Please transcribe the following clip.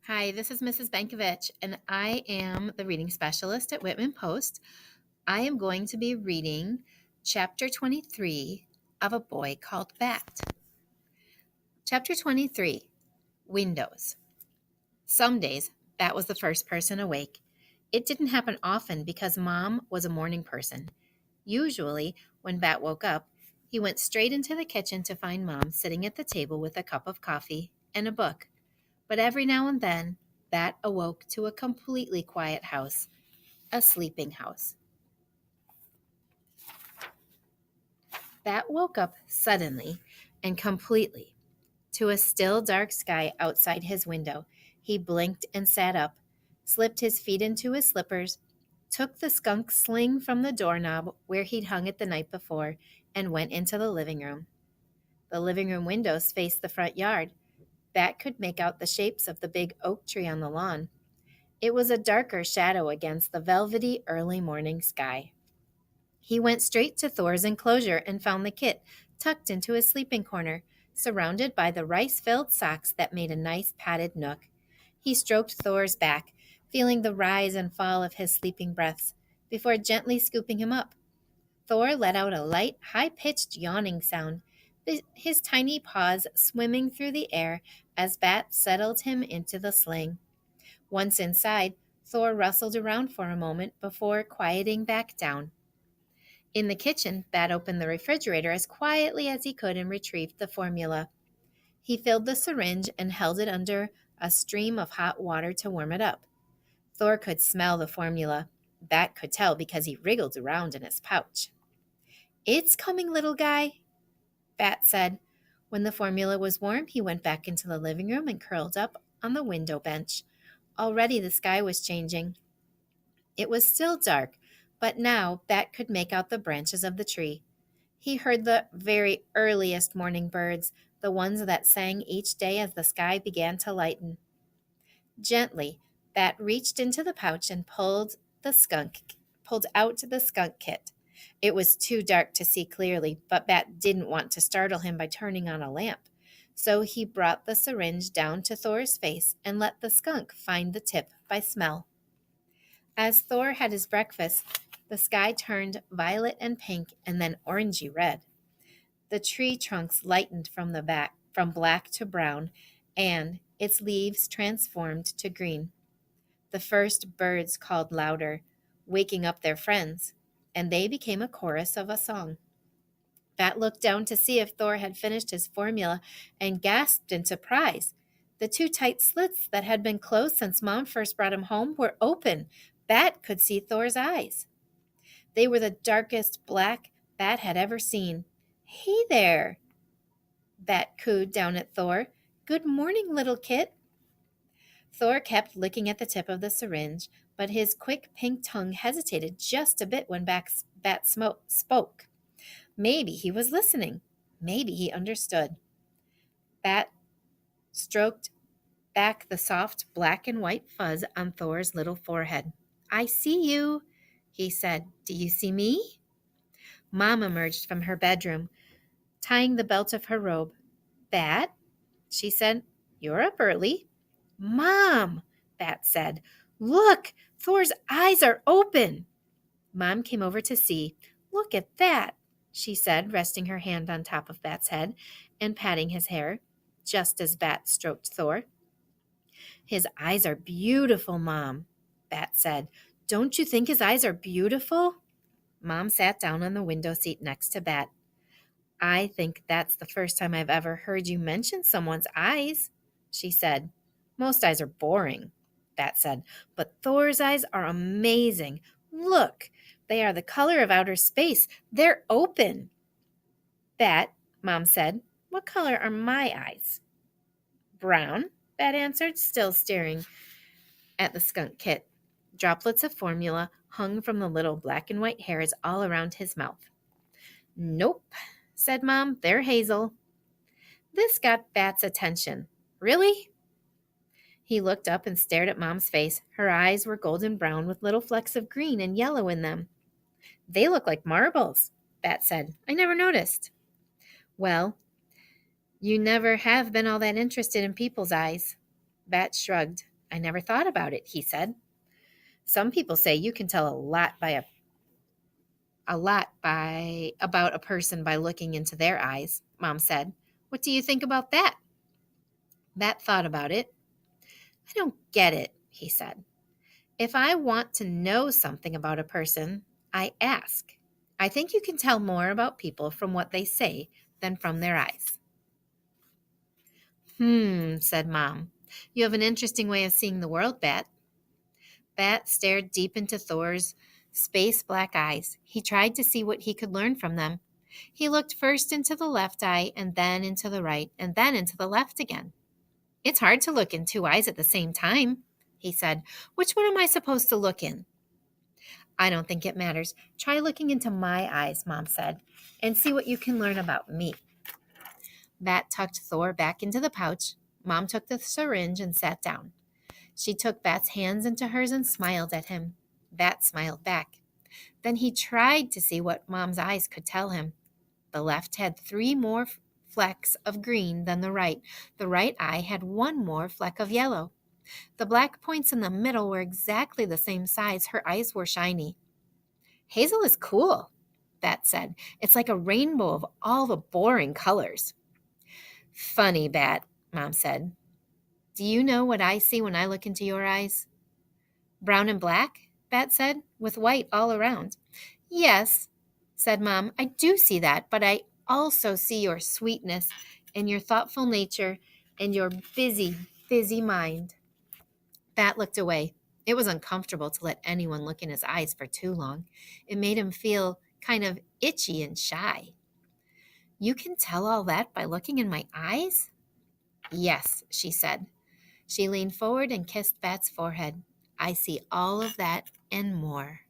Hi, this is Mrs. Benkovich, and I am the reading specialist at Whitman Post. I am going to be reading chapter 23 of A Boy Called Bat. Chapter 23, Windows. Some days, Bat was the first person awake. It didn't happen often because Mom was a morning person. Usually, when Bat woke up, he went straight into the kitchen to find Mom sitting at the table with a cup of coffee and a book. But every now and then, Bat awoke to a completely quiet house, a sleeping house. Bat woke up suddenly and completely to a still dark sky outside his window. He blinked and sat up, slipped his feet into his slippers, took the skunk sling from the doorknob where he'd hung it the night before, and went into the living room. The living room windows faced the front yard. Bat could make out the shapes of the big oak tree on the lawn. It was a darker shadow against the velvety early morning sky. He went straight to Thor's enclosure and found the kit tucked into his sleeping corner, surrounded by the rice-filled socks that made a nice padded nook. He stroked Thor's back, feeling the rise and fall of his sleeping breaths, before gently scooping him up. Thor let out a light, high-pitched yawning sound, his tiny paws swimming through the air as Bat settled him into the sling. Once inside, Thor rustled around for a moment before quieting back down. In the kitchen, Bat opened the refrigerator as quietly as he could and retrieved the formula. He filled the syringe and held it under a stream of hot water to warm it up. Thor could smell the formula. Bat could tell because he wriggled around in his pouch. "It's coming, little guy," Bat said. When the formula was warm, he went back into the living room and curled up on the window bench. Already the sky was changing. It was still dark, but now Bat could make out the branches of the tree. He heard the very earliest morning birds, the ones that sang each day as the sky began to lighten. Gently, Bat reached into the pouch and pulled out the skunk kit. It was too dark to see clearly, but Bat didn't want to startle him by turning on a lamp. So he brought the syringe down to Thor's face and let the skunk find the tip by smell. As Thor had his breakfast, the sky turned violet and pink and then orangey red. The tree trunks lightened from black to brown, and its leaves transformed to green. The first birds called louder, waking up their friends, and they became a chorus of a song. Bat looked down to see if Thor had finished his formula and gasped in surprise. The two tight slits that had been closed since Mom first brought him home were open. Bat could see Thor's eyes. They were the darkest black Bat had ever seen. "Hey there," Bat cooed down at Thor. "Good morning, little kit." Thor kept licking at the tip of the syringe, but his quick pink tongue hesitated just a bit when Bat spoke. Maybe he was listening. Maybe he understood. Bat stroked back the soft black and white fuzz on Thor's little forehead. "I see you," he said. "Do you see me?" Mom emerged from her bedroom, tying the belt of her robe. "Bat," she said, "you're up early." "Mom," Bat said, "look, Thor's eyes are open." Mom came over to see. "Look at that," she said, resting her hand on top of Bat's head and patting his hair, just as Bat stroked Thor. "His eyes are beautiful, Mom," Bat said. "Don't you think his eyes are beautiful?" Mom sat down on the window seat next to Bat. "I think that's the first time I've ever heard you mention someone's eyes," she said. "Most eyes are boring," Bat said, "but Thor's eyes are amazing. Look, they are the color of outer space. They're open." "Bat," Mom said, "what color are my eyes?" "Brown," Bat answered, still staring at the skunk kit. Droplets of formula hung from the little black and white hairs all around his mouth. "Nope," said Mom, "they're hazel." This got Bat's attention. "Really?" He looked up and stared at Mom's face. Her eyes were golden brown with little flecks of green and yellow in them. "They look like marbles," Bat said. "I never noticed." "Well, you never have been all that interested in people's eyes." Bat shrugged. I never thought about it, he said. Some people say you can tell a lot by about a person by looking into their eyes, Mom said. What do you think about that? Bat thought about it. I don't get it, he said. If I want to know something about a person, I ask. I think you can tell more about people from what they say than from their eyes. Said Mom. You have an interesting way of seeing the world, Bat. Bat stared deep into Thor's space black eyes. He tried to see what he could learn from them. He looked first into the left eye and then into the right and then into the left again. It's hard to look in two eyes at the same time, he said. Which one am I supposed to look in? I don't think it matters. Try looking into my eyes, Mom said, and see what you can learn about me. Bat tucked Thor back into the pouch. Mom took the syringe and sat down. She took Bat's hands into hers and smiled at him. Bat smiled back. Then he tried to see what Mom's eyes could tell him. The left had 3 more flecks of green than the right. The right eye had 1 more fleck of yellow. The black points in the middle were exactly the same size. Her eyes were shiny. Hazel is cool, Bat said. It's like a rainbow of all the boring colors. Funny, Bat, Mom said. Do you know what I see when I look into your eyes? Brown and black, Bat said, with white all around. Yes, said Mom, I do see that, but I also see your sweetness and your thoughtful nature and your busy, busy mind. Bat looked away. It was uncomfortable to let anyone look in his eyes for too long. It made him feel kind of itchy and shy. You can tell all that by looking in my eyes? Yes, she said. She leaned forward and kissed Bat's forehead. I see all of that and more.